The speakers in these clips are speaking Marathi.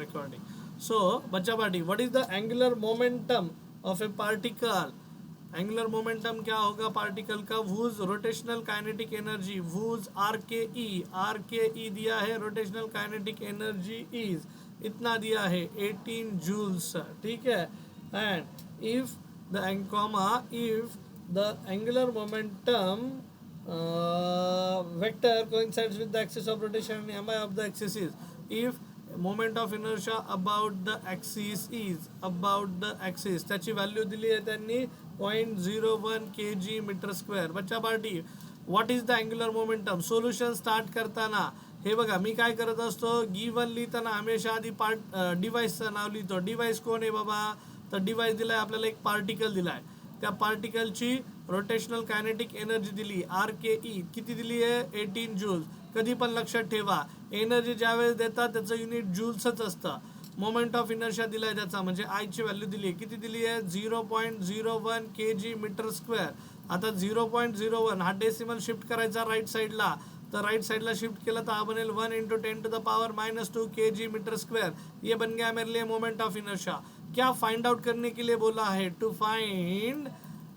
recording. So, बच्चा party, what is the angular momentum of a particle? Angular momentum क्या होगा पार्टिकल का? whose rotational kinetic energy, whose R K E दिया है, रोटेशनल काइनेटिक एनर्जी इज इतना दिया है 18 जूल्स, ठीक है. End if the comma if the angular momentum vector coincides with the axis of rotation and mi of the axis is, if moment of inertia about the axis त्याची व्हॅल्यू दिली आहे त्यांनी 0.01 kg मीटर स्क्वेअर. बच्चा party, what is the angular momentum? Solution start करताना हे बघा, मी काय करत असतो, गिवन लिहिताना हमेशा आधी डिव्हाइसचं नाव लिहितो. डिव्हाइस कोण आहे बाबा? तर डिव्हाइस दिलाय आपल्याला, एक पार्टिकल दिलाय, त्या पार्टिकलची रोटेशनल कायनेटिक एनर्जी दिली आर के ई, किती दिली आहे? 18 जूल्स. कधी पण लक्षात ठेवा, एनर्जी ज्यावेळेस देतात त्याचं युनिट जूल्सच असतं. मोमेंट ऑफ इनर्शिया दिलाय त्याचा, म्हणजे आयची व्हॅल्यू दिली आहे, किती दिली आहे? 0.01 kg मीटर स्क्वेअर. आता 0.01 हा डेसिमल शिफ्ट करायचा राईट साईडला, तो राइट साइड ला शिफ्ट किया तो बनेल 1 × 10⁻⁻² kg मीटर स्क्वायर. ये बन गया मेरे लिए मोमेंट ऑफ इनर्शिया. क्या फाइंड आउट करने के लिए बोला है? To find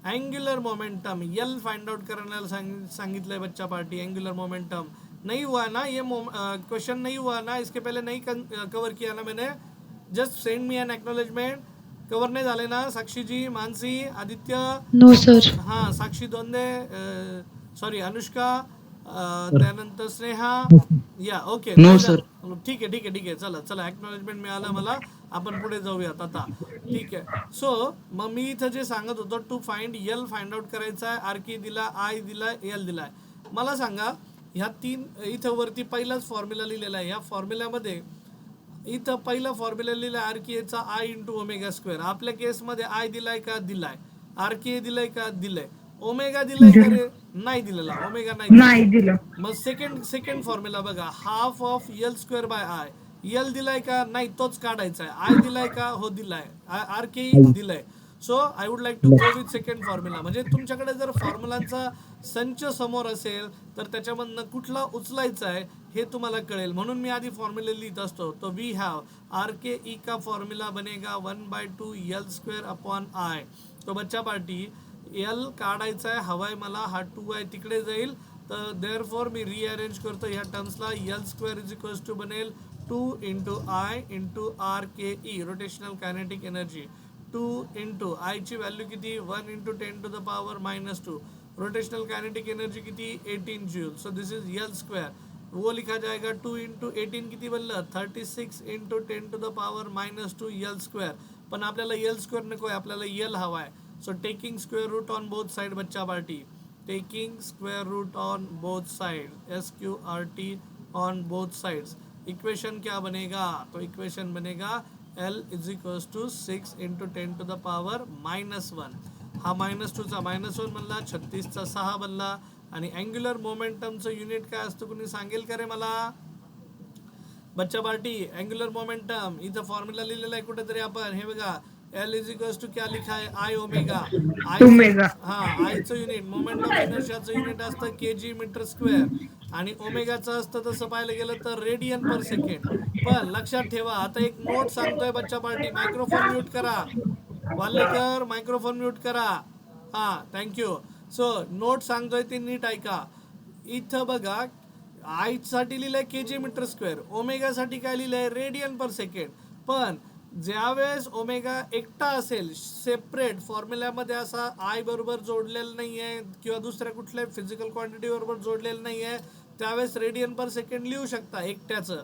angular momentum. L find out करने सांगितलंय बच्चा पार्टी. एंगुलर मोमेंटम नहीं हुआ ना, ये क्वेश्चन नहीं हुआ ना, इसके पहले नहीं कवर किया ना मैंने. Just send me an acknowledgement. Cover नाही झाले ना साक्षी जी, मानसी, आदित्य? No sir. हां, साक्षी दोंदे, सॉरी अनुष्का, त्यानंतर स्नेहा, या ओके. No sir. ठीक आहे ठीक आहे ठीक आहे, चला चला, ॲक्नॉलेजमेंट मिळालं मला, आपण पुढे जाऊयात आता, ठीक आहे. सो मग मी इथं जे सांगत होतो, to find L find out करायचा आहे. आर के दिला, आय दिला, एल दिलाय. मला सांगा, ह्या तीन इथं वरती पहिलाच फॉर्म्युला लिहिलेला आहे. या फॉर्म्युल्यामध्ये इथं पहिला फॉर्म्युला लिहिला आर के चा आय इंटू ओमेगा स्क्वेअर. आपल्या केसमध्ये आय दिलाय का? दिलाय. आर के दिलाय का? दिलाय. ओमेगा दिलाय का रे? नाही दिलेला, ओमेगा नाही दिलं. मग सेकंड फॉर्म्युला बघा, half of L square by I. L दिलाय का? नाही, तोच काढायचा आहे. आय दिलाय का? हो दिलाय. आर के दिलाय. So I would like to go with second formula. म्हणजे तुमच्याकडे जर फॉर्म्युलांचा संच समोर असेल तर त्याच्यामधनं कुठला उचलायचा आहे हे तुम्हाला कळेल. म्हणून मी आधी फॉर्म्युला लिहित असतो. तो we have R K E का फॉर्म्युला बनेगा 1/2 यल स्क्वेअर अपॉन आय. तो बच्चा पार्टी एल काढायचा आहे, हवाय मला, हा 2 आहे तिकडे जाईल, तर देअरफॉर मी रिअरेंज करतो ह्या टर्म्सला. L square is equals to बनेल 2 × I into R K E, rotational kinetic energy. 2 into आयची व्हॅल्यू किती? 1 × 10⁻⁻². रोटेशनल कायनेटिक एनर्जी किती? 18 joule. So this is L square. वो लिखा जाएगा 2 × 18 किती बनलं? 36 × 10⁻⁻² यल स्क्वेअर. पण आपल्याला यल स्क्वेअर नको आहे, आपल्याला यल हवा आहे. So taking square root on both side बच्चा party, taking square root on both side, SQRT on both sides. Equation क्या बनेगा? तो इक्वेशन बनेगा L इज इक्वल्स टू 6 × 10⁻⁻1. हा -2चा -1 बनला, 36चा 6 बनला. आणि अँग्युलर मोमेंटमचं युनिट काय असतं कुणी सांगेल का रे मला? बच्चा पार्टी, अँग्युलर मोमेंटम इथं फॉर्म्युला लिहिलेला आहे कुठेतरी आपण, हे बघा. एल इज इक्वल्स टू क्या लिखा है? I omega. आयचं युनिट, मोमेंट ऑफ इनर्शियाचं युनिट असतं केजी मीटर स्क्वेअर, आणि ओमेगाचं असतं तसं पाहायला गेलं तर रेडियन पर सेकंड. पण लक्षात ठेवा, आता एक नोट सांगतोय बच्चा पार्टी. मायक्रोफोन म्यूट करा, वाल्लेकर मायक्रोफोन म्यूट करा. हां, थँक्यू. सो नोट सांगतोय ते नीट ऐका. इथं बघा, आयसाठी लिहिलंय केजी मीटर स्क्वेअर, ओमेगासाठी काय लिहिलंय? Radian per second. पण ज्यावेळेस ओमेगा एकटा असेल सेपरेट फॉर्म्युल्यामध्ये, असा आय बरोबर जोडलेलं नाही आहे किंवा दुसऱ्या कुठल्याही फिजिकल क्वांटिटी बरोबर जोडलेलं नाही आहे, त्यावेळेस रेडियन पर सेकंड लिहू शकता एकट्याचं.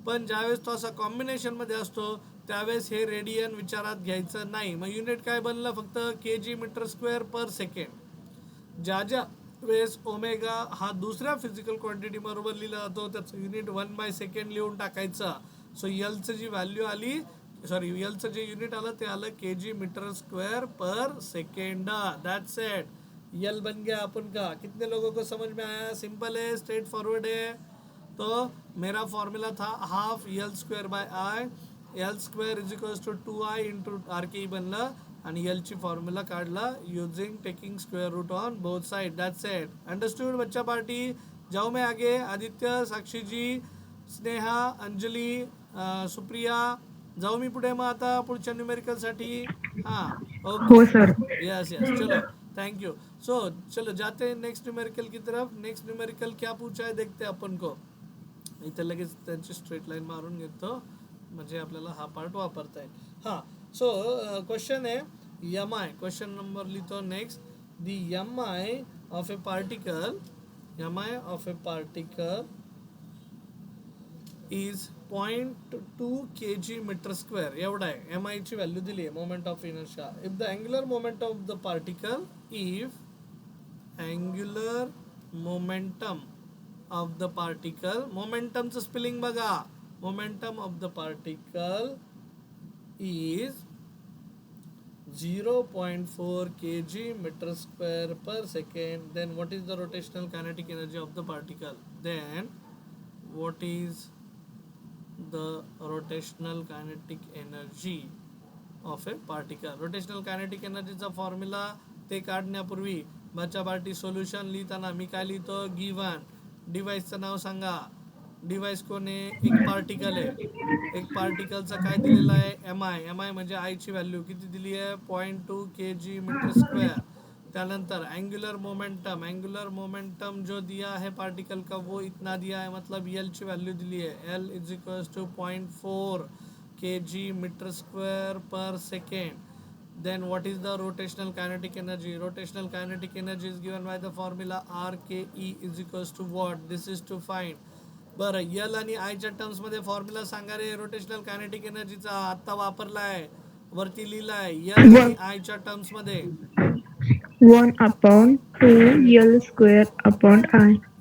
पण ज्यावेळेस तो असा कॉम्बिनेशनमध्ये असतो त्यावेळेस हे रेडियन विचारात घ्यायचं नाही. मग युनिट काय बनलं? फक्त KG metre square per second. ज्या वेळेस ओमेगा हा दुसऱ्या फिजिकल क्वांटिटी बरोबर लिहिला जातो त्याचं युनिट 1/सेकंड लिहून टाकायचं. सो यलचं जी व्हॅल्यू आली, सॉरी यलचं जे युनिट आलं ते आलं KG metre square per second. That's it. L बन गया अपन का. कितने लोगों को समझ में आया? सिंपल है, स्ट्रेट फॉरवर्ड है. तो मेरा फॉर्मूला था half L square by I. L square is equals to 2i into R K बनलं, आणि एलची फॉर्म्युला काढला using taking square root on both side. That's it. Understood बच्चा पार्टी? जाओ मैं आगे. आदित्य, साक्षी जी, स्नेहा, अंजलि, सुप्रिया, जाऊ मी पुढे मग आता पुढच्या न्यूमेरिकल साठी. हाँ ओके. हो सर. यस यस चलो थैंक यू. सो चलो जाते हैं नेक्स्ट न्यूमेरिकल की तरफ. नेक्स्ट न्यूमेरिकल क्या पूछा है देखते हैं अपन को. इथे लगेच त्यांची स्ट्रेट लाईन मारून घेतो म्हणजे आपल्याला हा पार्ट वापरता येईल. हां सो क्वेश्चन आहे एम आय. क्वेश्चन नंबर लिहितो next. The M I of a particle, M I of a particle is 0.2 kg metre square एवढा आहे. एम आयची व्हॅल्यू दिली आहे moment of inertia. If the angular moment of the particle, if angular momentum of the particle, मोमेंटमचं स्पेलिंग बघा. Momentum of the particle is 0.4 kg metre square per second, then what is the rotational kinetic energy of the particle? Then what is the rotational kinetic energy of a particle? rotational kinetic energy चा फॉर्म्युला ते काढण्यापूर्वी बच्चा पार्टी सोल्युशन लिहिताना मी काय लिहितो, गिवन डिव्हाइसचं नाव सांगा. डिव्हाइस कोण आहे, एक पार्टिकल आहे. एक पार्टिकलचा काय दिलेला आहे, एम आय. एम आय म्हणजे आयची व्हॅल्यू किती दिली आहे, 0.2 kg मीटर स्क्वेअर. त्यानंतर एंगुलर मोमेंटम, एंगुलर मोमेंटम जो दिया है पार्टिकल का वो इतना दिया है, मतलब एल ची व्हॅल्यू दिली आहे, L is equals to 0.4 kg metre square per second. then what is the rotational kinetic energy? rotational kinetic energy is given by the formula RKE is equals to what? this is to find. बरं एल आणि आयच्या टर्म्स मध्ये फॉर्म्युला सांगा रे रोटेशनल कायनेटिक एनर्जीचा. आत्ता वापरलाय, वरती लिहिलाय एल आणि आयच्या टर्म्स मध्ये. 1/2 L²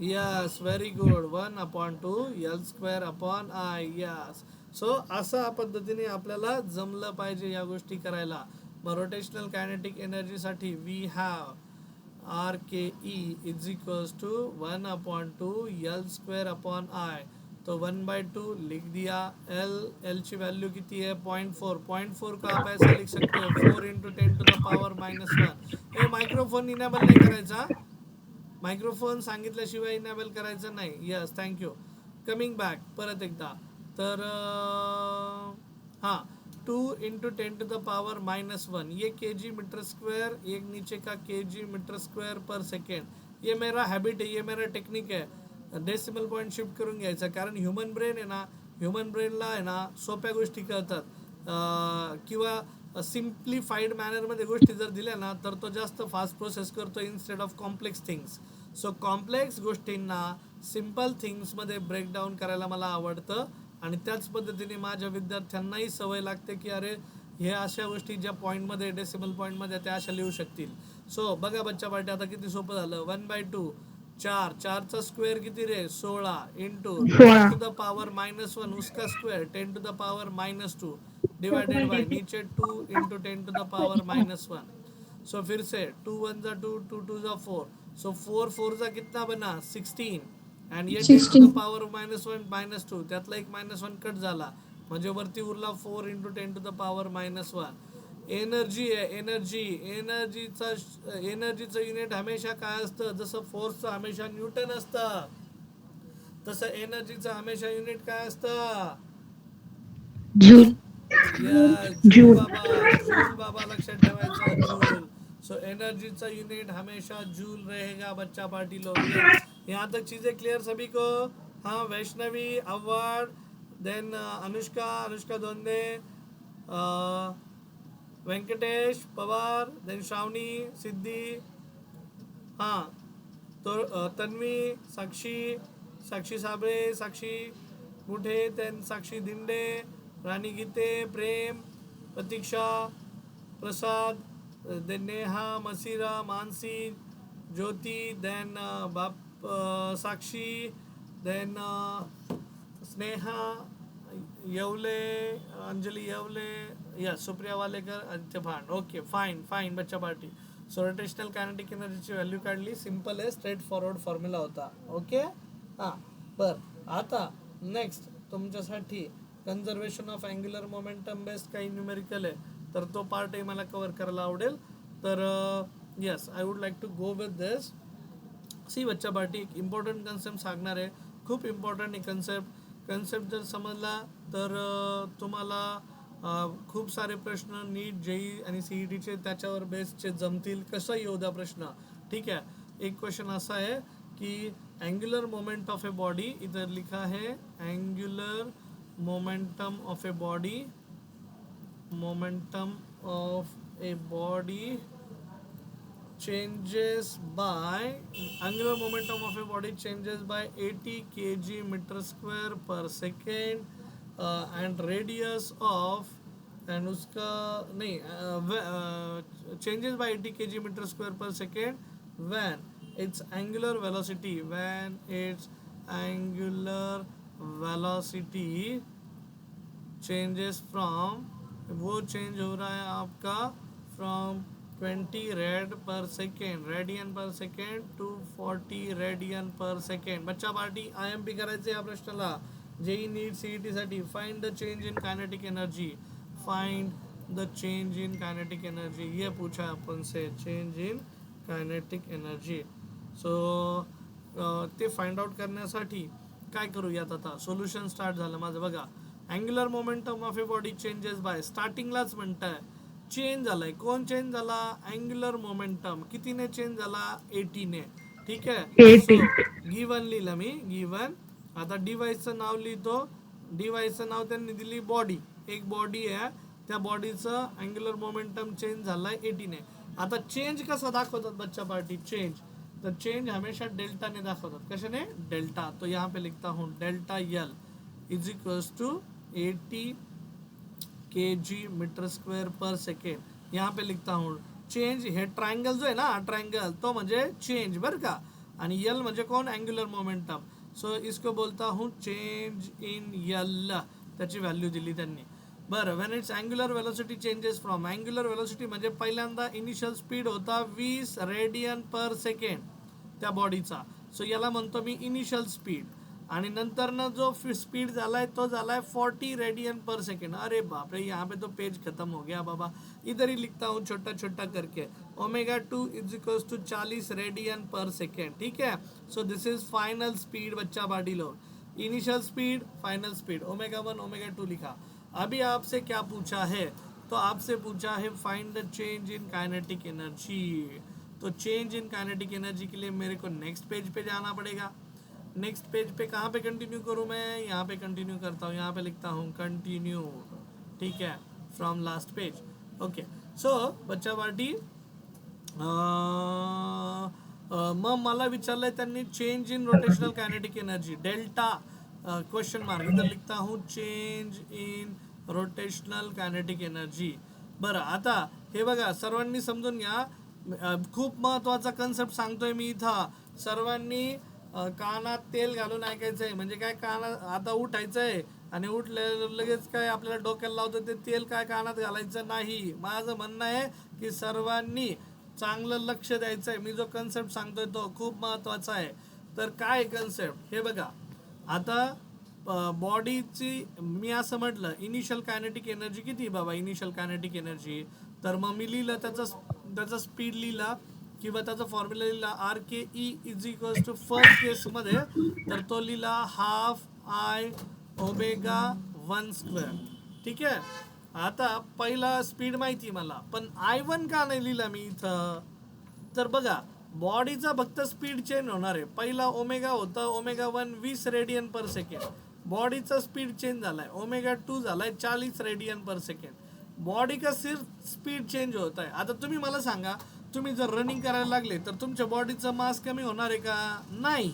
yes very good. 1/2 L² yes. So असा पद्धतीने आपल्याला जमलं पाहिजे या गोष्टी करायला. मग रोटेशनल कायनेटिक एनर्जीसाठी we have R K E is equals to 1/2 L² तो 1/2 लिख दिया. एल की वैल्यू कितनी है, 0.4. 0.4 को आप ऐसा लिख सकते हो 4 × 10⁻⁻1. ए मायक्रोफोन इनेबल नाही करायचा, मायक्रोफोन सांगितल्याशिवाय इनेबल करायचं नाही. Yes thank you. कमिंग बॅक परत एकदा. तर हां 2 × 10⁻⁻1 ये kg मीटर स्क्वायर, एक नीचे का kg मीटर स्क्वायर पर सेकंड. ये मेरा हॅबिट आहे, ये मेरा टेक्निक आहे. डेसिमल पॉईंट शिफ्ट करून घ्यायचा, कारण ह्युमन ब्रेन आहे ना, ह्युमन ब्रेनला आहे ना सोप्या गोष्टी कळतात. किंवा सिम्प्लिफाईड मॅनरमध्ये गोष्टी जर दिल्या ना तर तो जास्त फास्ट प्रोसेस करतो instead of complex things. So complex गोष्टींना सिम्पल थिंग्समध्ये ब्रेकडाऊन करायला मला आवडतं. आणि त्याच पद्धतीने माझ्या विद्यार्थ्यांनाही सवय लागते की अरे हे अशा गोष्टी ज्या पॉईंटमध्ये डेसिमल पॉईंटमध्ये त्या अशा लिहू शकतील. सो बघा बच्चा पार्टी आता किती सोपं झालं. 1/2 4, 4चा स्क्वेअर किती रे, 16 इंटू 10⁻⁻1 उसका स्क्वेअर 10⁻⁻2 डिवाइडेड बाय नीचे 2 × 10⁻⁻1. सो फिर से 2 1 जा 2, 2 2 जा 4. सो 4 4 जा कितना बना 16. अँड ये 10⁻⁻1 -2 त्यातला एक -1 कट झाला म्हणजे वरती उरला 4 × 10⁻⁻1. एनर्जी आहे, एनर्जी. एनर्जीचं युनिट हमेशा काय असतं, जसं फोर्सचं हमेशा न्यूटन असतं तसं एनर्जीचं हमेशा युनिट काय असतं, जूल. जूल बाबा. जूल बाबा लक्षात ठेवायचं, जूल. सो एनर्जीचा युनिट हमेशा जूल रहेगा बच्चा पार्टी लोग. यहाँ तक चीज़ें क्लियर सभी को. हाँ वैष्णवी अवार्ड, देन अनुष्का, अनुष्का दोंदे, वेंकटेश पवार, देन श्रावणी, सिद्धी, हाँ तो तन्वी, साक्षी, साक्षी साबळे, साक्षी मुठे, देन साक्षी दिंडे, राणी गीते, प्रेम, प्रतीक्षा, प्रसाद, देन नेहा, मसीरा, मानसी, ज्योति, देन साक्षी, देन स्नेहा येवले, अंजली येवले, या सुप्रिया वालेकर, आदित्य भांड. ओके फाईन फाईन बच्चा पार्टी. सो रोटेशनल कायनेटिक एनर्जीची व्हॅल्यू काढली. सिम्पल आहे, स्ट्रेट फॉरवर्ड फॉर्म्युला होता. ओके हां बरं. आता नेक्स्ट तुमच्यासाठी conservation of angular momentum based काही न्यूमेरिकल आहे, तर तो पार्टही मला कवर करायला आवडेल. तर yes I would like to go with this. See बच्चा पार्टी एक इम्पॉर्टंट कन्सेप्ट सांगणार आहे, खूप इम्पॉर्टंट आहे कन्सेप्ट. कन्सेप्ट जर समजला तर तुम्हाला खूप सारे प्रश्न नीट जेई आणि सीईटीचे त्याच्यावर बेसचे जमतील, कसं येऊ द्या प्रश्न. ठीक आहे. एक क्वेश्चन असा आहे की angular moment of a body, इधर लिखा है angular momentum of a body, momentum of a body changes by angular momentum of a body changes by 80 kg meter square per second, and radius of and उसका नहीं changes by 80 kg meter square per second when its angular velocity, when its angular velocity changes from, वो चेंज हो रहा है आपका from 20 radian per second to 40 radian per second. बच्चा पार्टी IMP करायचे या प्रश्नाला जेई नीट सीईटी साठी. Find the change in kinetic energy, find the change in kinetic energy, ये पूछा अपन से, change in kinetic energy. So ते फाइंड आउट करण्यासाठी काय करूयात आता. सोल्युशन स्टार्ट झालं माझं बघा. Angular momentum of a body changes by, स्टार्टिंगलाच म्हणताय चेंज झालाय. कोण चेंज झाला? Angular momentum. कितीने चेंज झाला? 80 ने. ठीक आहे. 80. गिवन लिहिलं मी, गिवन. आता डिव्हाइसचं नाव लिहितो. डिव्हाइसचं नाव त्यांनी दिली बॉडी. एक बॉडी आहे, त्या बॉडीचं अँग्युलर मोमेंटम चेंज झालाय 80 ने. आता चेंज कसा दाखवतात बच्चा पार्टी? चेंज, तर चेंज हमेशा डेल्टा ने दाखवतात. कशाने? डेल्टा. तो यहाँ पे लिखता हूँ delta L is equals to 80 kg metre square per second. यहाँ पे लिखता हूँ चेंज. हे ट्रायंगल जो आहे ना, ट्रायंगल तो म्हणजे चेंज बरं का, आणि यल म्हणजे कोण? Angular momentum. सो इसको बोलता हूँ चेंज इन यल. त्याची व्हॅल्यू दिली त्यांनी. बरं, when it's angular velocity changes from, angular velocity म्हणजे पहिल्यांदा इनिशियल स्पीड होता 20 रेडियन पर सेकेंड त्या बॉडीचा. सो याला म्हणतो मी इनिशियल स्पीड. आणि नंतरनं जो स्पीड झालाय तो झालाय 40 रेडियन पर सेकेंड. अरे बाप रे, यहाँ पे तो पेज खत्म हो गया बाबा. इधर ही लिखता हूँ छोटा छोटा करके. ω2 is equals to 40 radian per second. ठीक है. So this is final speed बच्चा पार्टी लोग. इनिशियल स्पीड, फाइनल स्पीड, ω1 ω2 लिखा. अभी आपसे क्या पूछा है? तो आपसे पूछा है find the change in kinetic energy. तो चेंज इन काइनेटिक एनर्जी के लिए मेरे को नेक्स्ट पेज पे जाना पड़ेगा. नेक्स्ट पेज पे कहाँ पे कंटिन्यू करूँ मैं? यहाँ पे कंटिन्यू करता हूँ. यहाँ पे लिखता हूँ कंटिन्यू. ठीक है, from last page. Okay. So बच्चा पार्टी, मग मला विचारलंय त्यांनी change in rotational kinetic energy delta question mark. इधर लिखता हूँ change in rotational kinetic energy. बरं, आता हे बघा, सर्वांनी समजून घ्या. खूप महत्वाचा कन्सेप्ट सांगतोय मी इथं. सर्वांनी कानात तेल घालून ऐकायचं आहे. म्हणजे काय, कानात आता उठायचं आहे आणि उठले लगेच काय आपल्याला डोक्याला लावतं ते तेल काय कानात घालायचं नाही. माझं म्हणणं आहे की सर्वांनी चांगलं लक्ष द्यायचं आहे. मी जो कन्सेप्ट सांगतोय तो खूप महत्वाचा आहे. तर काय कन्सेप्ट हे बघा. आता बॉडीची मी असं म्हटलं इनिशियल कायनेटिक एनर्जी किती बाबा? इनिशियल कायनेटिक एनर्जी, तर मग मी लिहिलं त्याचा स्पीड लिहिला किंवा त्याचा फॉर्म्युला लिहिला RKE is equals to first केसमध्ये तर तो लिहिला ½I⍵1². ठीक आहे. आता पहिला स्पीड माहिती मला, पण I1 का नाही लिहिला मी इथं? तर बघा, बॉडीचा फक्त स्पीड चेंज होणार आहे. पहिला ओमेगा होता ω1 20 रेडियन पर सेकेंड. बॉडीचा स्पीड चेंज झालाय, ω2 झालाय 40 रेडियन पर सेकेंड. बॉडी का सिर्फ स्पीड चेंज होत आहे. आता तुम्ही मला सांगा, तुम्ही जर रनिंग करायला लागले तर तुमच्या बॉडीचं मास कमी होणार आहे का? नाही.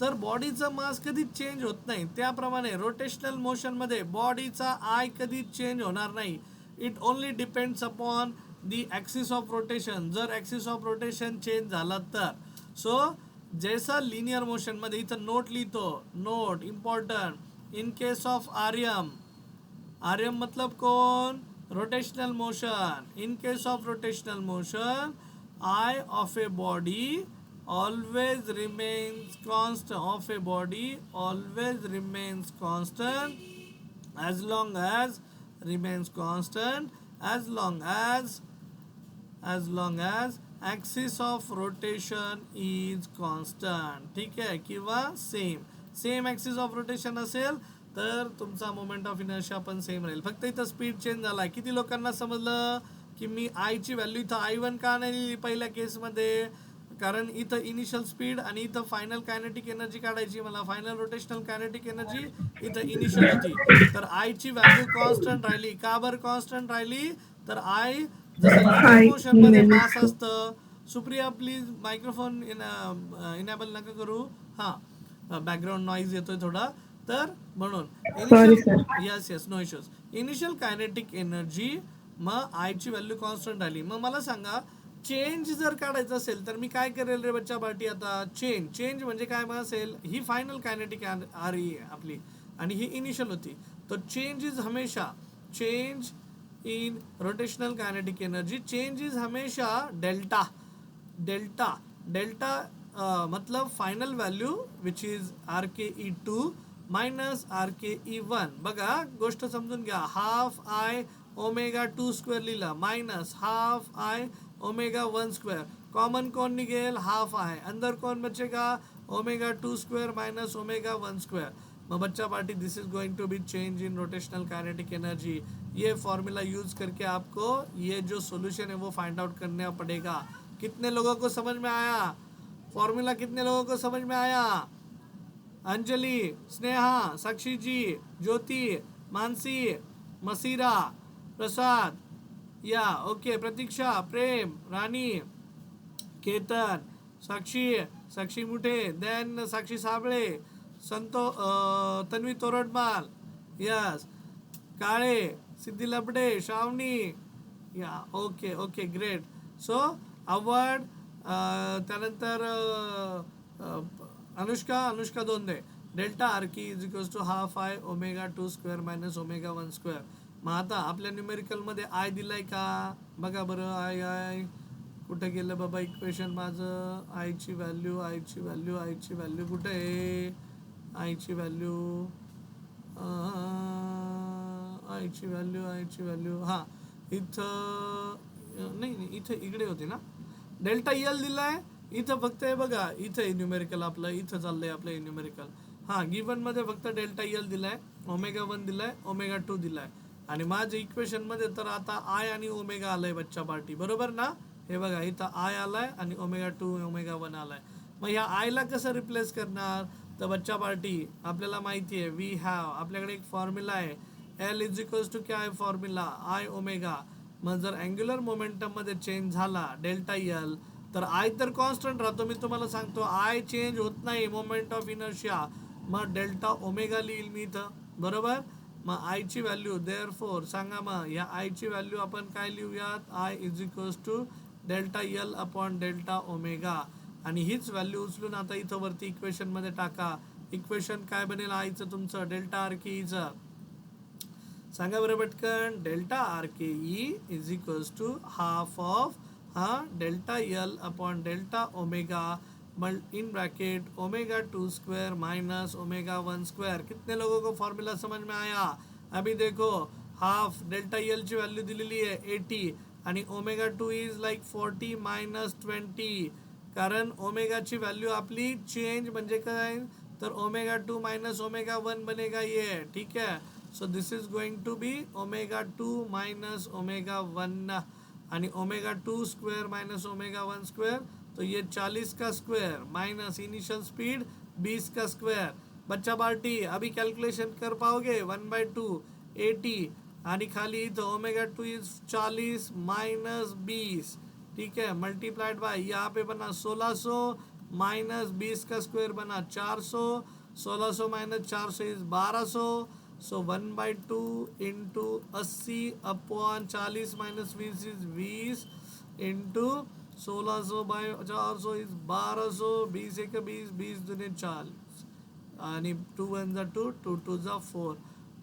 तर बॉडीचं मास कधीच चेंज होत नाही. त्याप्रमाणे रोटेशनल मोशनमध्ये बॉडीचा आय कधीच चेंज होणार नाही. It only depends upon the axis of rotation. जर ॲक्सिस ऑफ रोटेशन चेंज झाला तर. सो जैसा लिनियर मोशनमध्ये इथं नोट लिहितो, note important. In case of R M, R M मतलब कौन? Rotational motion. In case of rotational motion I of a body always remains constant. Of a body always remains constant as long as remains constant as long as axis of rotation is constant. ठीक आहे. किंवा सेम axis of rotation असेल तर तुमचा मोमेंट ऑफ इनर्शिया पण सेम राहील. फक्त इथं स्पीड चेंज झाला. किती लोकांना समजलं की मी आयची व्हॅल्यू इथं I1 का नाही लिहिली पहिल्या केसमध्ये? कारण इथं इनिशियल स्पीड आणि इथं फायनल कायनेटिक एनर्जी काढायची मला. फायनल रोटेशनल कायनेटिक एनर्जी इथं इनिशियल होती. तर आयची व्हॅल्यू कॉन्स्टंट राहिली. का बरं कॉन्स्टंट राहिली? तर आय जसं लिनियर मोशन मध्ये मास असतं. सुप्रिया प्लीज मायक्रोफोन इनेबल नका करू. हां, बॅकग्राऊंड नॉईज येतोय थोडा. तर म्हणून initial yes no issues. Initial kinetic energy मग आयची व्हॅल्यू कॉन्स्टंट आली. मग मला सांगा चेंज जर काढायचं असेल तर मी काय करेल रे बच्चा पार्टी? आता चेंज म्हणजे काय मग असेल? ही फायनल कायनेटिक आर आपली आणि ही इनिशियल होती. तर चेंज इज हमेशा change in rotational kinetic energy change is हमेशा डेल्टा डेल्टा डेल्टा मतलब final value which is RKE2 minus RKE1. बघा गोष्ट समजून घ्या. हाफ I ओमेगा 2 स्क्वेअर लिहिला minus half I omega 1 square. Common कौन निकल? Half I. अंदर कौन बचेगा? Omega 2 square minus omega 1 square. मग बच्चा party this is going to be change in rotational kinetic energy. ये फॉर्मूला यूज करके आपको ये जो सॉल्यूशन है वो फाइंड आउट करना पड़ेगा. कितने लोगों को समझ में आया? फॉर्मूला कितने लोगों को समझ में आया? अंजलि, स्नेहा, साक्षी जी, ज्योति, Mansi, Masira, Prasad, yeah okay, Pratiksha, Prem, Rani, Ketan, Sakshi Muthe, then Sakshi Sable, Tanvi Toradmal, yes, Kale, Siddhi Labade, Shravani, yeah okay okay great. So award त्यानंतर Anushka Donde. Delta R K E is equals to half I omega 2 square minus omega 1 square. मग आता आपल्या न्यूमेरिकलमध्ये आय दिलाय का? बघा बरं आय कुठं गेलं बाबा इक्वेशन माझं? आयची व्हॅल्यू कुठे आहे? आयची व्हॅल्यू हां इथं नाही इथं इकडे होती ना. डेल्टा यल दिलाय इथं फक्त हे बघा इथं न्यूमेरिकल आपलं इथं चाललंय आपलं न्यूमेरिकल. हां गिवन मध्ये फक्त डेल्टा यल दिलाय, ओमेगा 1 दिलाय, ओमेगा 2 दिलाय आणि माझ्या इक्वेशन मध्ये तर आता आय आणि ओमेगा आलाय बच्चा पार्टी. बरोबर ना? हे बघा इथं आय आलाय आणि ओमेगा 2 ओमेगा 1 आलाय. मग ह्या आयला कसं रिप्लेस करणार? तर बच्चा पार्टी आपल्याला माहिती आहे वी हॅव आपल्याकडे एक फॉर्म्युला आहे. एल इज इक्वल्स टू काय फॉर्म्युला? I omega. मग जर अँग्युलर मोमेंटम मध्ये चेंज झाला डेल्टा यल तर आय तर कॉन्स्टंट राहतो. मी तुम्हाला सांगतो आय चेंज होत नाही मोमेंट ऑफ इनर्शिया. मग डेल्टा ओमेगा लिहिल मी इथं. बरोबर? मग आयची व्हॅल्यू देअरफॉर सांगा मग या आयची व्हॅल्यू आपण काय लिहूयात? I is equals to delta L upon delta omega. आणि हीच व्हॅल्यू उचलून आता इथं वरती इक्वेशन मध्ये टाका. इक्वेशन काय बनेल आयचं तुमचं? डेल्टा आरकेईचं सांगा बरं पटकन. Delta RKE is equals to half of delta L upon delta omega in bracket omega 2 square minus omega 1 square. कितने लोगों को फॉर्मूला समझ में आया? अभी देखो हाफ डेल्टा यल ची व्हॅल्यू दिलेली आहे 80 आणि ओमेगा 2 इज लाईक 40 मायनस 20. कारण ओमेगाची व्हॅल्यू आपली चेंज म्हणजे काय? तर ओमेगा 2 मायनस ओमेगा 1 बनेगा ये. ठीक है. So this is going to be omega 2 minus omega 1 आणि omega 2 square minus omega 1 square. तो ये 40 का स्क्वायर माइनस इनिशियल स्पीड 20 का स्क्वायर. बच्चा पार्टी अभी कैलकुलेशन कर पाओगे? 1/2 80 आणि खाली इथं ओमेगा 2 इज 40 माइनस 20. ठीक है. मल्टीप्लाइड बाय यहाँ पे बना 1600 माइनस 20 का स्क्वायर बना 400. 1600 minus 400 is 1200. So 1/2 into 80 upon 40 minus 20 is 20 into 1600 by 400 is 1200. 20 एक 20 20 दुने 40 आणि 2 1 जा 2 2 2 जा 4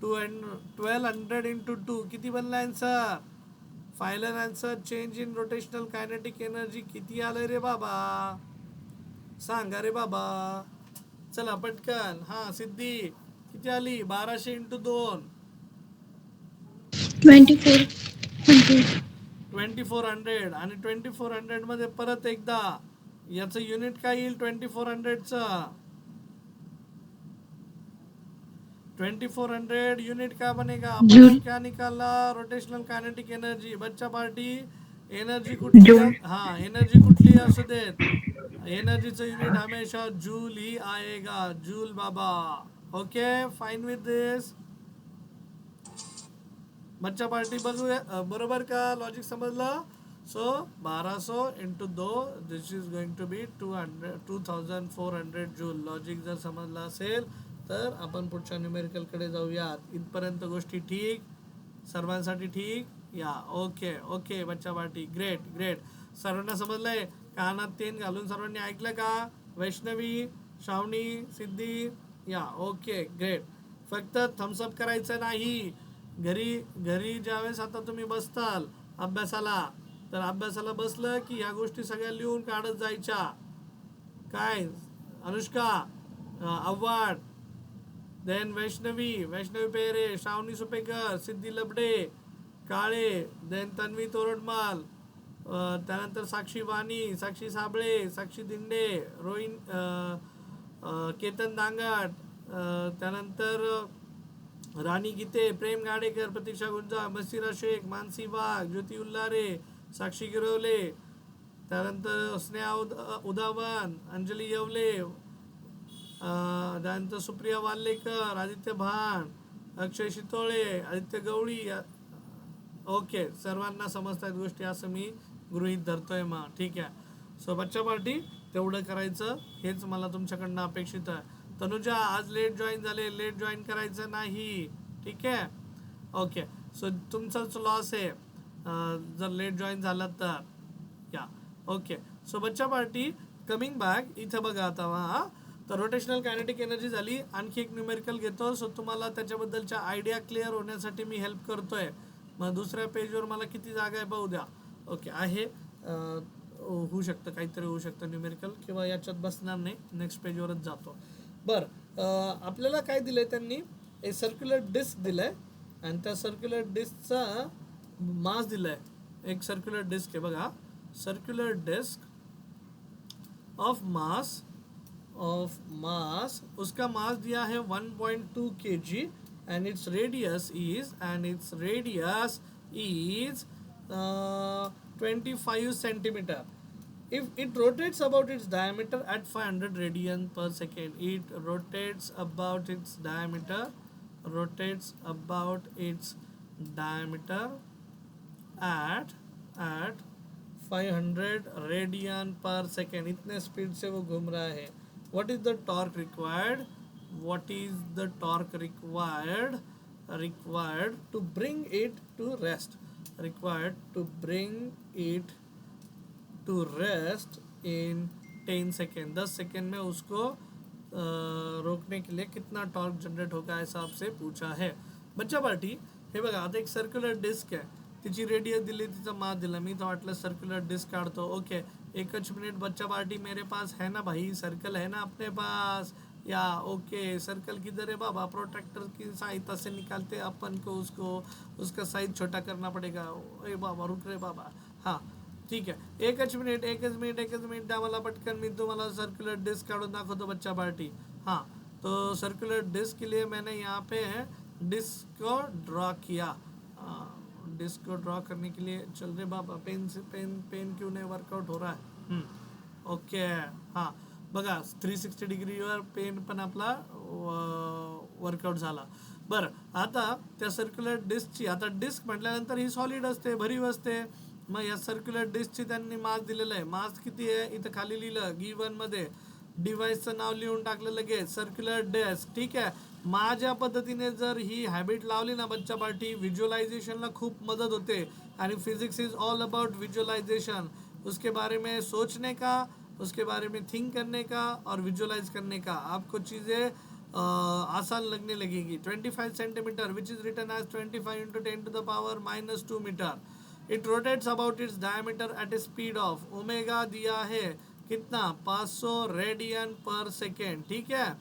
1200 इंटू 2 किती बनला answer? Final answer change in rotational kinetic energy किती आलंय रे बाबा? सांगा रे बाबा. चला पटकन. हां सिद्धी किती आली? 1200 इंटू 2 2400. 2400 आणि 2400 मध्ये परत एकदा याचं युनिट काय येईल? 2400चं 2400 यूनिट क्या बनेगा? जूल अपन क्या निकाला? Rotational kinetic energy. बच्चा पार्टी एनर्जी कुठली जूल एनर्जी कुठली असू देत, एनर्जीचं युनिट हमेशा जूल ही आएगा. जूल बाबा. Okay, fine with this. बच्चा पार्टी बरोबर का? लॉजिक समजलं? So 1200 into 2 this is going to be 2400 joule. Logic जर समजलं असेल तर आपण पुढच्या न्यूमेरिकलकडे जाऊयात. इथपर्यंत गोष्टी ठीक? सर्वांसाठी ठीक? या ओके ओके बच्चा पार्टी. Great great. सर्वांना समजलंय? कानात तेन घालून सर्वांनी ऐकलं का? वैष्णवी, श्रावणी, सिद्धी. या ओके ग्रेट. फक्त थम्सअप करायचं नाही. घरी घरी ज्यावेळेस आता तुम्ही बसताल अभ्यासाला, तर अभ्यासाला बसलं की ह्या गोष्टी सगळ्या लिहून काढत जायच्या. काय अनुष्का, आव्हाड, देन वैष्णवी पेरे, श्रावणी सुपेकर, सिद्धी लबडे काळे, देन तन्वी तोरडमाल, त्यानंतर साक्षी वाणी, साक्षी साबळे, साक्षी दिंडे, रोहिन, केतन दांगट, त्यानंतर राणी गीते, प्रेम गाडेकर, प्रतीक्षा गुंजा, मसिरा शेख, मानसी वाघ, ज्योती उल्लारे, साक्षी गिरवले, त्यानंतर स्नेहा उदावन, अंजली येवले, त्यानंतर सुप्रिया वाल्लेकर, आदित्य भान, अक्षय शितोळे, आदित्य गवळी. ओके, सर्वांना समजतात गोष्टी असं मी गृहीत धरतोय. मग ठीक आहे. सो बच्चा पार्टी तेवढं करायचं, हेच मला तुमच्याकडनं अपेक्षित आहे. तनुजा आज लेट जॉईन झाले, लेट जॉईन करायचं नाही. ठीक आहे. ओके, सो तुमचाच लॉस आहे जर लेट जॉईन झालात तर. या ओके. सो बच्चा पार्टी कमिंग बॅक इथं बघा आता. तर रोटेशनल कायनेटिक एनर्जी झाली. आणखी एक न्यूमेरिकल घेतो. सो तुम्हाला त्याच्याबद्दलच्या आयडिया क्लिअर होण्यासाठी मी हेल्प करतोय. मग दुसऱ्या पेजवर मला किती जागा आहे पाहू द्या. ओके आहे, होऊ शकतं, काहीतरी होऊ शकतं न्यूमेरिकल, किंवा याच्यात बसणार नाही, नेक्स्ट पेजवरच जातो. बरं, आपल्याला काय दिलंय त्यांनी? एक सर्क्युलर डिस्क दिलंय आणि त्या सर्क्युलर डिस्कचा मास दिलाय. एक सर्क्युलर डिस्क आहे बघा. सर्क्युलर डिस्क ऑफ मास उसका मास दिया है 1.2 kg and its radius is 25 centimeter. If it rotates about its diameter at 500 radian per second, it rotates about its diameter at 500 radian per second. इतने स्पीड से वो घूम रहा है. What is the torque required? Required to bring it to rest. In 10 second. 10 second में उसको रोकने के लिए कितना टॉर्क जनरेट होगा, ऐसा आपसे पूछा है. बच्चा पार्टी हे बघा, आता एक सर्क्युलर डिस्क आहे, तिची रेडियस दिली, तिचा मास दिला. मी तर वाटलं सर्क्युलर डिस्क काढतो. ओके, एकच मिनिट बच्चा पार्टी, मेरे पास है ना भाई, सर्कल है ना अपने पास. या ओके, सर्कल किधर है बाबा? प्रोट्रैक्टर की सहायता से निकालते अपन को, उसका साइज छोटा करना पड़ेगा. ए बाबा रुक रे बाबा. हाँ ठीक आहे, एकच मिनिट द्या मला पटकन, मी तुम्हाला सर्क्युलर डिस्क काढून दाखवतो बच्चा पार्टी. हाँ, तो सर्कुलर डिस्क के लिए मैंने यहाँ पे डिस्क को ड्रॉ किया. डिस्क को ड्रॉ करने के लिए चल रहे बाबा, पेन क्यों नाही वर्कआउट हो रहा है? ओके. हां बघा, 360 डिग्रीवर पेन पण आपला वर्कआउट झाला. बरं, आता त्या सर्क्युलर डिस्कची, आता डिस्क म्हटल्यानंतर ही सॉलिड असते, भरीव असते. मग या सर्क्युलर डिस्कची त्यांनी मास दिलेलं आहे. मास किती आहे इथं खाली लिहिलं, गिवन मध्ये डिव्हाइसचं नाव लिहून टाकलं लगेच, सर्क्युलर डिस्क. ठीक आहे. माझ्या पद्धतीने जर ही हॅबिट लावली ना बच्चा पार्टी, व्हिज्युअलायझेशनला खूप मदत होते. आणि physics is all about visualisation. उसके बारे में सोचने का, उसके बारे में थिंक करने का और विजुअलाइज करने का. आपको चीज़ें आसान लगने लगेगी. 25 centimetre which is written as 25 × 10⁻⁻² metre. It rotates about its diameter at a speed of omega दिया है कितना, 500 रेडियन पर सेकेंड. ठीक है.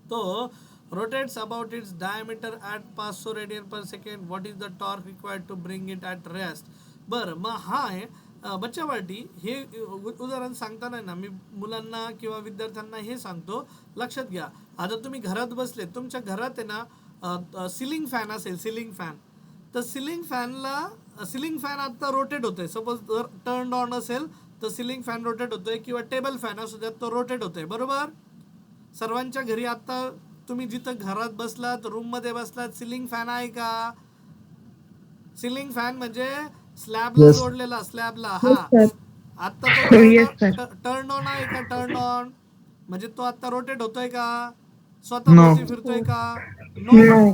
तो rotates about its diameter at 500 radian per second. What is the torque required to bring it at rest? बरं, मग हा आहे बच्चा पार्टी हे उदाहरण सांगताना ना मी मुलांना किंवा विद्यार्थ्यांना हे सांगतो, लक्षात घ्या. आता तुम्ही घरात बसले, तुमच्या घरात आहे ना सिलिंग फॅन असेल, सिलिंग फॅन, तर सिलिंग फॅन आता रोटेट होतोय. सपोज जर टर्न ऑन असेल तर सिलिंग फॅन रोटेट होतोय, किंवा टेबल फॅन असू द्यात तो रोटेट होतोय, बरोबर. सर्वांच्या घरी आता तुम्ही जिथं घरात बसलात, रूम मध्ये बसलात, सिलिंग फॅन आहे का? सिलिंग फॅन म्हणजे स्लॅबला Yes. जोडलेला, स्लॅबला. Yes, हा, sir. आता तो Yes, sir. टर्न ऑन आहे का? टर्न ऑन म्हणजे तो आता रोटेट होतोय का? No. स्वतःभोवती फिरतोय का? नो. No.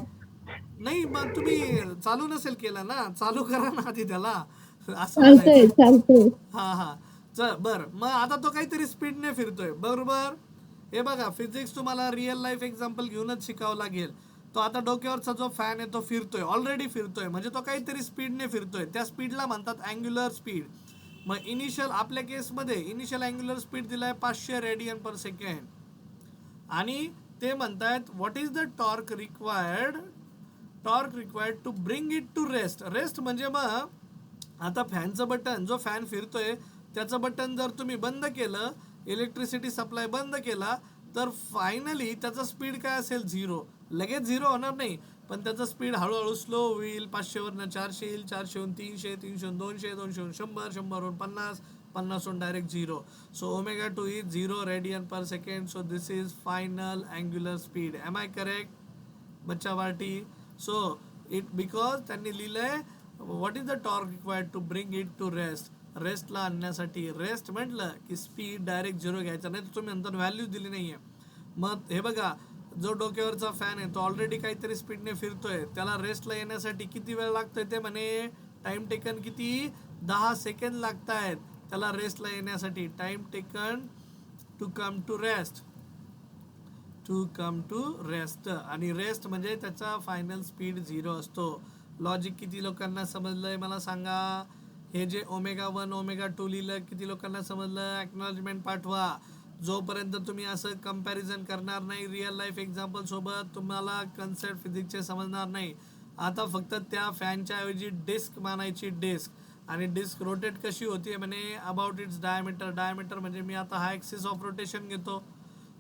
नाही, मग तुम्ही चालू नसेल केला ना, चालू करा ना आधी त्याला, असं चालतंय म्हणायचंय. चालतंय. हा हा. बर, मग आता तो काहीतरी स्पीडने फिरतोय, बरोबर. हे बघा, फिजिक्स तुम्हाला रिअल लाईफ एक्झाम्पल घेऊनच शिकावं लागेल. तो आता डोक्यावरचा जो फॅन आहे तो फिरतोय, ऑलरेडी फिरतोय, म्हणजे तो काहीतरी स्पीडने फिरतोय. त्या स्पीडला म्हणतात अँग्युलर स्पीड. मग इनिशियल, आपल्या केसमध्ये इनिशियल अँग्युलर स्पीड दिलाय 500 रेडियन पर सेकंड. आणि ते म्हणतायत what is the torque required to bring it to rest. Rest म्हणजे मग आता फॅनचं बटन, जो फॅन फिरतोय त्याचं बटन जर तुम्ही बंद केलं, इलेक्ट्रिसिटी सप्लाय बंद केला, तर फायनली त्याचा स्पीड काय असेल? 0. लगेच 0 होणार नाही, पण त्याचा स्पीड हळूहळू स्लो होईल. 500 वरनं 400 येईल, 400 वरून 300, 300 वरून 200, 200 वरून 100, 100 वरून 50, 50 वरून direct 0. So omega 2 is 0 radian per second. So this is final angular speed. M I correct बच्चा पार्टी? सो इट बिकॉज त्यांनी लिहिलंय what is the torque required to bring it to rest. रेस्टला आणण्यासाठी, रेस्ट म्हटलं की स्पीड डायरेक्ट 0 घ्यायचा, नाही तर तुम्ही नंतर व्हॅल्यू दिली नाहीये. मग हे बघा, जो डोक्यावरचा फॅन आहे तो ऑलरेडी काहीतरी स्पीडने फिरतोय, त्याला रेस्टला येण्यासाठी किती वेळ लागतोय ते म्हणे, टाइम टेकन किती? 10 सेकंड लागत आहेत त्याला रेस्टला येण्यासाठी. Time taken to come to rest, आणि रेस्ट म्हणजे त्याचा फायनल स्पीड 0 असतो. लॉजिक किती लोकांना समजलंय मला सांगा. हे जे ओमेगा 1 ओमेगा 2 लिहिलं, किती लोकांना समजलं? एक्नॉलेजमेंट पाठवा. जोपर्यंत तुम्ही असं कंपॅरिझन करणार नाही रिअल लाईफ एक्झाम्पल सोबत, तुम्हाला कन्सेप्ट फिजिक्सचे समजणार नाही. आता फक्त त्या फॅनच्या ऐवजी डिस्क मानायची, डिस्क. आणि डिस्क रोटेट कशी होती म्हणे, अबाउट इट्स डायमीटर म्हणजे मी आता हा ॲक्सिस ऑफ रोटेशन घेतो.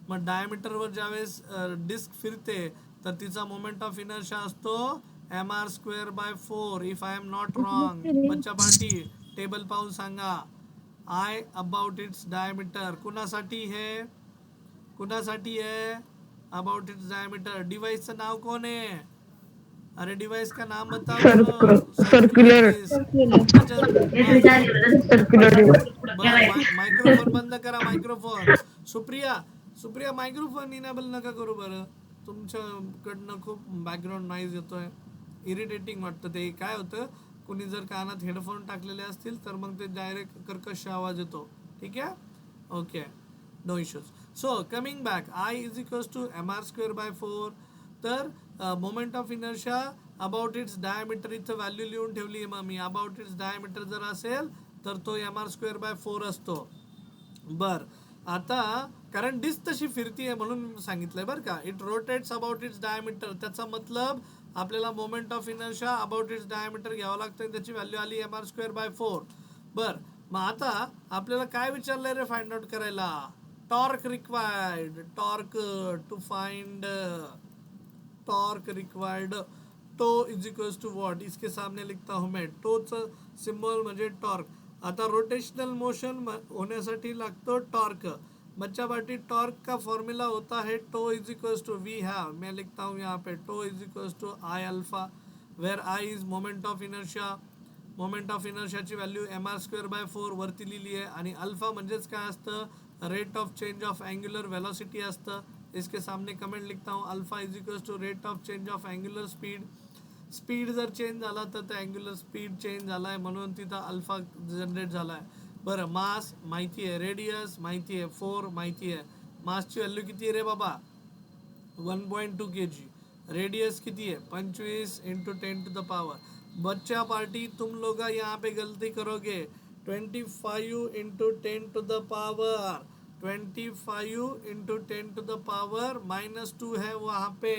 मग डायमीटरवर ज्यावेळेस डिस्क फिरते तर तिचा मोमेंट ऑफ इनर्शिया असतो mr²/4, if I am not wrong. बच्चा पार्टी टेबल पाहून सांगा. आय अबाउट इट्स डायमीटर कुणासाठी आहे? About its diameter. डिवाइसचं नाव कोण आहे? अरे डिवाइस का नाम बताओ. Circular Circular. डिस्क. अच्छा, Circular. मायक्रोफोन बंद करा, मायक्रोफोन. सुप्रिया मायक्रोफोन इनेबल नका करू बरं. तुमच्याकडनं खूप बॅकग्राऊंड नॉईज येतोय, इरिटेटिंग वाटतं ते. काय होतं, कुणी जर कानात हेडफोन टाकलेले असतील तर मग ते डायरेक्ट कर्कश आवाज येतो. ठीक आहे, okay, no issues. So coming back, I is equals to mr²/4. तर moment of inertia about its diameter, इथं व्हॅल्यू लिहून ठेवली आहे. मग मी अबाउट इट्स डायमीटर जर असेल तर तो mr²/4 असतो. बर, आता कारण डिस्क तशी फिरतीये म्हणून सांगितलंय बरं का. It rotates about its diameter, त्याचा मतलब आपल्याला moment of inertia about its diameter घ्यावं लागतं, त्याची व्हॅल्यू आली mr²/4. बर, मग आता आपल्याला काय विचारलंय रे फाइंड आउट करायला? Torque required. Torque required. Tau is equals to what, इसके सामने लिखता हूं मैं. टोचं सिम्बॉल म्हणजे टॉर्क. आता रोटेशनल मोशन होण्यासाठी लागतो टॉर्क. बच्चा पार्टी, टॉर्क का फॉर्मूला होता है tau is equals to, we have, मैं लिखता हूँ यहाँ पे, tau is equals to I alpha, where I is moment of inertia. Moment of इनर्शियाची व्हॅल्यू mr²/4 वरती लिहिली आहे. आणि अल्फा म्हणजेच काय असतं, rate of change of angular velocity असतं. इसके सामने कमेंट लिखता हूँ, alpha is equals to rate of change of angular speed. Speed जर चेंज झाला तर ते अँग्युलर स्पीड चेंज झालाय, म्हणून तिथं अल्फा जनरेट झालाय. बरं, मास माहिती आहे, रेडियस माहिती आहे, 4 माहिती आहे. मासची व्हॅल्यू किती आहे रे बाबा? 1.2 kg. रेडियस किती है? 25 × 10⁻. बच्चा पार्टी, तुम लोग यहाँ पे गलती करोगे. 25 × 10⁻, 25 × 10⁻, -2 है वहाँ पे.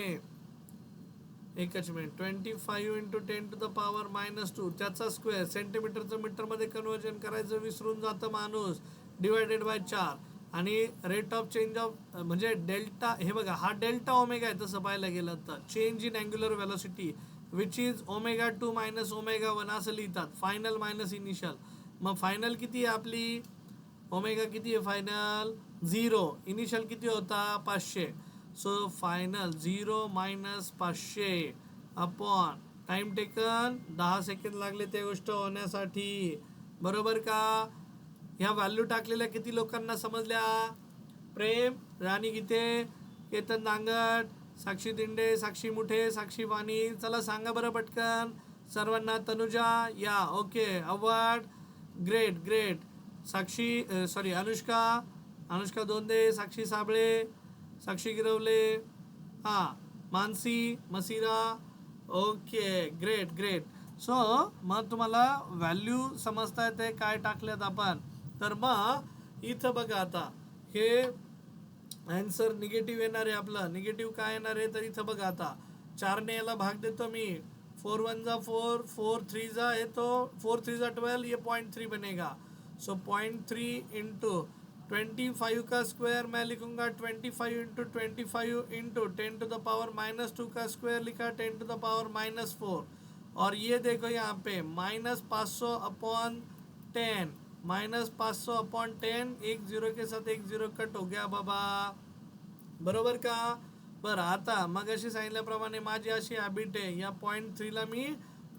एकच मिनिट 25 इंटू 10⁻⁻2 त्याचा स्क्वेअर सेंटीमीटरचं मीटरमध्ये कन्व्हर्जन करायचं विसरून जातं माणूस डिवायडेड बाय 4 आणि रेट ऑफ चेंज ऑफ म्हणजे डेल्टा हे बघा हा डेल्टा ओमेगा आहे तसं पाहायला गेलं तर change in angular velocity which is ω2 minus ω1 असं लिहितात फायनल मायनस इनिशियल मग फायनल किती आहे आपली ओमेगा किती आहे फायनल 0 इनिशियल किती होता 500 so final 0 minus 500 upon time taken 10 second लागले ते गोष्ट होण्यासाठी बरोबर का ह्या व्हॅल्यू टाकलेल्या किती लोकांना समजल्या प्रेम राणी गीते केतन दांगट साक्षी दिंडे साक्षी मुठे साक्षी वाणी चला सांगा बरं पटकन सर्वांना Tanuja yeah okay award great great Sakshi sorry Anushka Donde Sakshi Sable Sakshi Girwale हां Mansi Masira okay great great so मग तुम्हाला व्हॅल्यू समजता येते काय टाकल्यात आपण तर मग इथं बघा आता हे आन्सर निगेटिव्ह येणार आहे आपलं निगेटिव्ह काय येणार आहे तर इथं बघा आता 4ने याला भाग देतो मी 4 1 जा 4 4 3 जा येतो 4 3 जा 12 ये 0.3 बनेगा सो 0.3 इंटू 25 का स्क्वायर मैं लिखूंगा 25 इंटू 25 इंटू 10⁻⁻2 का स्क्वायर लिखा 10⁻⁻4 और ये देखो यहाँ पे -500 अपॉन 10 -500 अपॉन 10 एक 0 के साथ एक 0 कट हो गया बाबा बरोबर का बरं आता मग अशी सांगितल्याप्रमाणे माझी अशी हॅबिट आहे या 0.3ला मी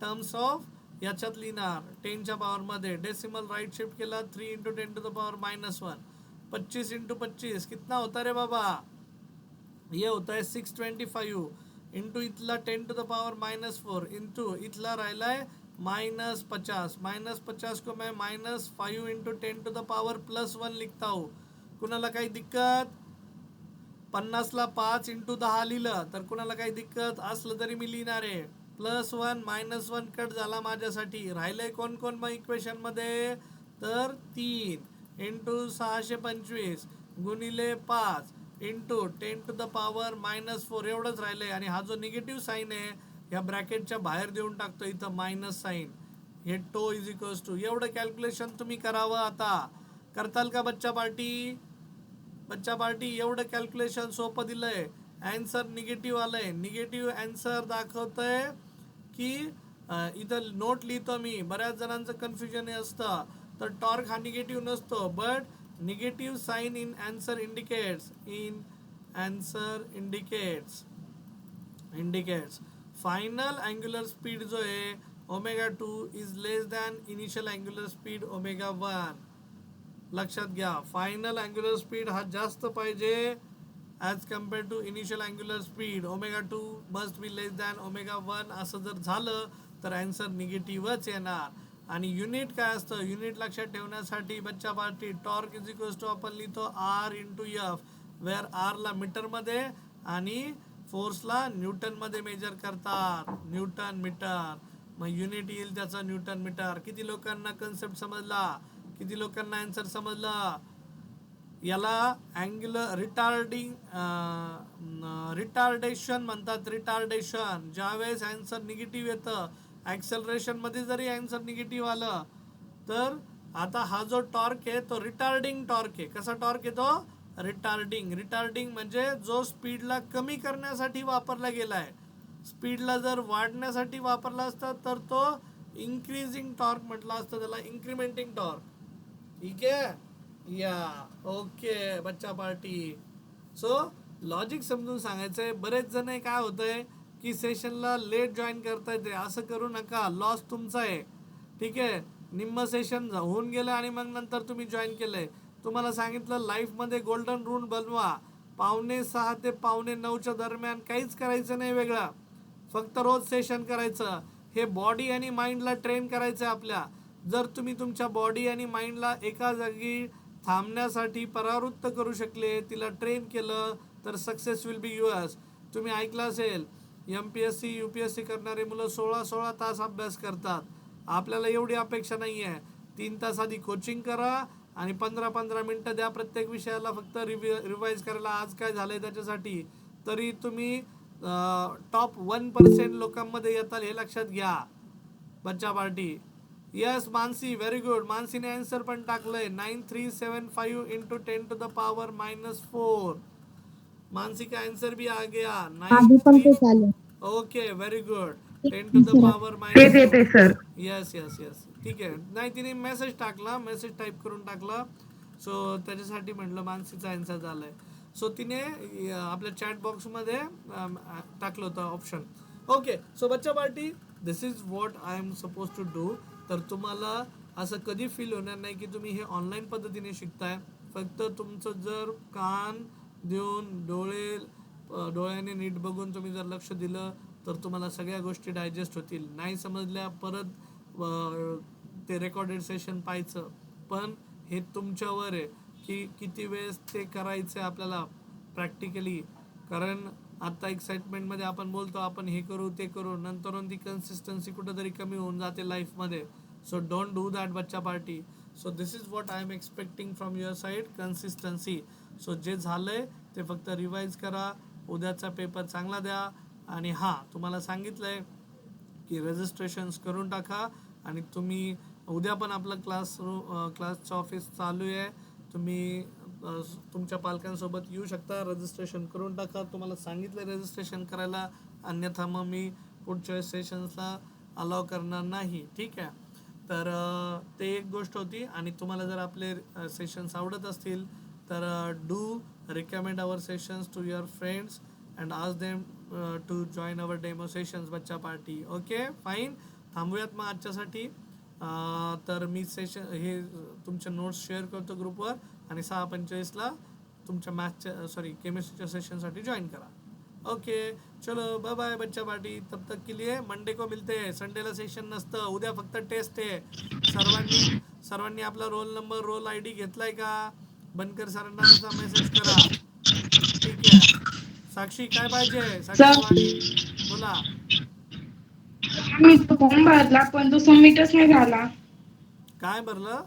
टर्म्स ऑफ याच्यात लिहिणार 10च्या पॉवरमध्ये डेसिमल राइट शिफ्ट केला 3 इंटू 10⁻⁻1 25 इंटू 25 कितना होता रे बाबा ये होता है 625 इंटू इथला 10⁻⁻4 इंटू इथला राहिलाय -50 को मैं -5 इंटू 10⁻+1 लिखता हूँ कुणाला काही दिक्कत 50ला 5 इंटू 10 लिहिलं तर कुणाला काही दिक्कत असलं तरी मी लिहिणार आहे +1 -1 कट झाला माझ्यासाठी राहिलंय कोण कोण मग इक्वेशन मध्ये तर 3 इंटू 625 गुणिले 5 इंटू 10⁻⁻4 एवढंच राहिलंय आणि हा जो निगेटिव्ह साईन आहे या ब्रॅकेटच्या बाहेर देऊन टाकतो इथं मायनस साईन हे टो इज इक्वल्स टू एवढं कॅल्क्युलेशन तुम्ही करावं आता करताल का बच्चा पार्टी एवढं कॅल्क्युलेशन सोपं दिलंय ॲन्सर निगेटिव्ह आलंय निगेटिव्ह ॲन्सर दाखवतंय की इथं नोट लिहितो मी बऱ्याच जणांचं कन्फ्युजन असतं तर टॉर्क हा निगेटिव्ह नसतो but negative sign in answer indicates final angular speed जो आहे ω2 is less than initial angular speed ω1 लक्षात घ्या फायनल अँग्युलर स्पीड हा जास्त पाहिजे as compare to initial angular speed ω2 must be less than ω1 असं जर झालं तर ॲन्सर निगेटिव्हच येणार आणि युनिट काय असतं युनिट लक्षात ठेवण्यासाठी बच्चा party torque is equals to आपण लिहितो R इंटू F वेअर आरला मीटरमध्ये आणि फोर्सला न्यूटनमध्ये मेजर करतात न्यूटन मीटर मग युनिट येईल त्याचा न्यूटन मीटर किती लोकांना कन्सेप्ट समजला किती लोकांना आन्सर समजला याला अँग्युलर रिटार्डेशन म्हणतात रिटार्डेशन ज्यावेळेस आन्सर निगेटिव्ह येतं ॲक्सेलरेशन मध्ये जरी आन्सर निगेटिव्ह आलं तर आता हा जो टॉर्क आहे तो रिटार्डिंग टॉर्क आहे कसा टॉर्क आहे तो रिटार्डिंग म्हणजे जो स्पीडला कमी करण्यासाठी वापरला गेलाय स्पीडला जर वाढण्यासाठी वापरला असता तर तो इन्क्रीजिंग टॉर्क म्हटलं असतं त्याला इन्क्रीमेंटिंग टॉर्क ठीक आहे या ओके बच्चा पार्टी सो लॉजिक समजून सांगायचंय बरेच जण काय होतंय की सेशनला लेट जॉईन करता येते असं करू नका लॉस तुमचा आहे ठीक आहे निम्म सेशन होऊन गेलं आणि मग नंतर तुम्ही जॉईन केलंय तुम्हाला सांगितलं लाईफमध्ये गोल्डन रूल बनवा 5:45 ते 8:45च्या दरम्यान काहीच करायचं नाही वेगळं फक्त रोज सेशन करायचं हे बॉडी आणि माइंडला ट्रेन करायचं आपल्या जर तुम्ही तुमच्या बॉडी आणि माइंडला एका जागी थांबण्यासाठी परावृत्त करू शकले तिला ट्रेन केलं तर सक्सेस विल बी युअर्स तुम्ही ऐकलं असेल MPSC UPSC करणारे मुलं 16 तास अभ्यास करतात आपल्याला एवढी अपेक्षा नाही आहे 3 तास आधी कोचिंग करा आणि 15 मिनटं द्या प्रत्येक विषयाला फक्त रिवाईज करायला आज काय झालंय त्याच्यासाठी तरी तुम्ही टॉप 1% लोकांमध्ये येतात हे लक्षात घ्या. बच्चा party. Yes Mansi, very good. मानसीने आन्सर पण टाकलंय 9375 इंटू 10⁻⁻4. मानसी का आंसर भी आ गया आधी पण 93. ते चालू. Okay very good. 10⁻⁻4. तेच येते सर. यस यस यस ठीक आहे. नाही तिने मेसेज टाकला, मेसेज टाईप करून टाकला. सो त्याच्यासाठी म्हटलं मानसीचा आन्सर झालाय. सो तिने आपल्या चॅट बॉक्समध्ये टाकलं होतं ऑप्शन. ओके सो बच्चा party, this is what I am suppose to do. तर तुम्हाला असं कधी फील होणार नाही की तुम्ही हे ऑनलाईन पद्धतीने शिकताय. फक्त तुमचं जर कान देऊन डोळ्याने नीट बघून तुम्ही जर लक्ष दिलं तर तुम्हाला सगळ्या गोष्टी डायजेस्ट होतील. नाही समजल्या परत ते रेकॉर्डेड सेशन पाहायचं. पण हे तुमच्यावर आहे की किती वेळेस ते करायचं आहे आपल्याला प्रॅक्टिकली. कारण आता एक्साइटमेंटमध्ये आपण बोलतो आपण हे करू ते करू, नंतर ती कन्सिस्टन्सी कुठेतरी कमी होऊन जाते लाईफमध्ये. सो डोंट डू दॅट बच्चा party. So this is what I am expecting from your side, consistency. So जे झालंय ते फक्त रिवाईज करा, उद्याचा पेपर चांगला द्या. आणि हां तुम्हाला सांगितलंय की रजिस्ट्रेशन्स करून टाका. आणि तुम्ही उद्या पण आपलं क्लासचं ऑफिस चालू आहे. तुम्ही तुमच्या पालकांसोबत येऊ शकता, रजिस्ट्रेशन करून टाका. तुम्हाला सांगितलं रजिस्ट्रेशन करायला, अन्यथा मग मी पुढच्या सेशन्सला अलाव करणार नाही. ठीक आहे. तर ते एक गोष्ट होती. आणि तुम्हाला जर आपले सेशन्स आवडत असतील तर do recommend our sessions to your friends and ask them to join our demo sessions बच्चा पार्टी. Okay fine. थांबूयात मग आजच्यासाठी. तर मी हे तुमच्या नोट्स शेअर करतो ग्रुपवर. आणि 6:45ला तुमच्या केमिस्ट्रीच्या सेशनसाठी जॉईन करा. ओके चलो बाय बाय बच्चा पार्टी. तब तक के लिए मंडे को मिलते हैं. संडेला सेशन नसतं, उद्या फक्त टेस्ट आहे. सर्वांनी आपला रोल नंबर रोल ID घेतलाय का? बनकर सरांना तसा मेसेज करा. ठीक आहे. साक्षी काय पाहिजे? साक्षी वाणी बोला. मी तो फॉर्म भरला पण तो सबमिटच नाही झाला. काय भरलं?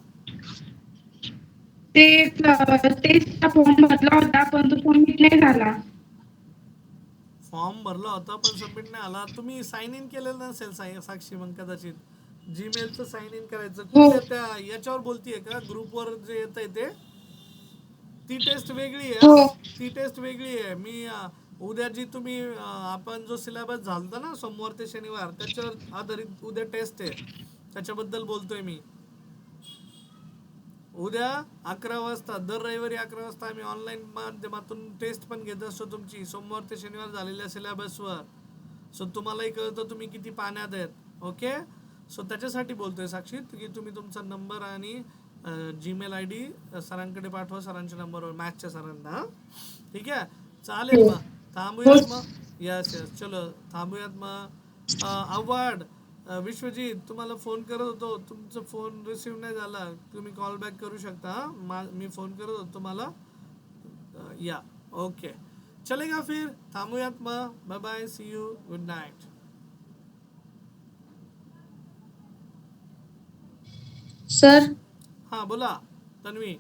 टेस्टचा फॉर्म भरला होता पण तो सबमिट नाही झाला. फॉर्म भरला होता पण सबमिट नाही आला. तुम्ही साइन इन केलेलं नसेल साक्षी. मग कदाचित जीमेलचं साइन इन करायचं. कुठल्या त्या याच्यावर बोलतीये का ग्रुपवर जे येत आहे ते? ती टेस्ट वेगळी आहे. ती टेस्ट वेगळी आहे. मी उद्या जी तुम्ही आपण जो सिलेबस झालता ना सोमवार ते शनिवार, त्याच्यावर आधारित उद्या टेस्ट आहे. त्याच्याबद्दल बोलतोय मी. उद्या 11 वाजता, दर रविवारी 11 वाजता आम्ही ऑनलाईन माध्यमातून टेस्ट पण घेत असतो तुमची सोमवार ते शनिवार झालेल्या सिलेबसवर. सो तुम्हालाही कळतं तुम्ही किती पाण्यात आहेत. ओके सो त्याच्यासाठी बोलतोय साक्षीत की तुम्ही तुमचा नंबर आणि जीमेल ID सरांकडे पाठवा, सरांच्या नंबरवर, मॅथ्सच्या सरांना. ठीक आहे चालेल. मग थांबूयात मग. यस यस चलो थांबूयात मग. अवॉर्ड विश्वजीत तुम्हाला फोन करत होतो, तुमचा फोन रिसीव्ह नाही झाला. तुम्ही कॉल बॅक करू शकता. मी फोन करत होतो तुम्हाला. या ओके चलेगा फिर. थांबूयात मग. Bye bye, see you, good night. Sir हां बोला तन्वी.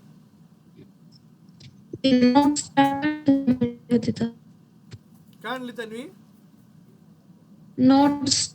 काय आणली तन्वी? नोट्स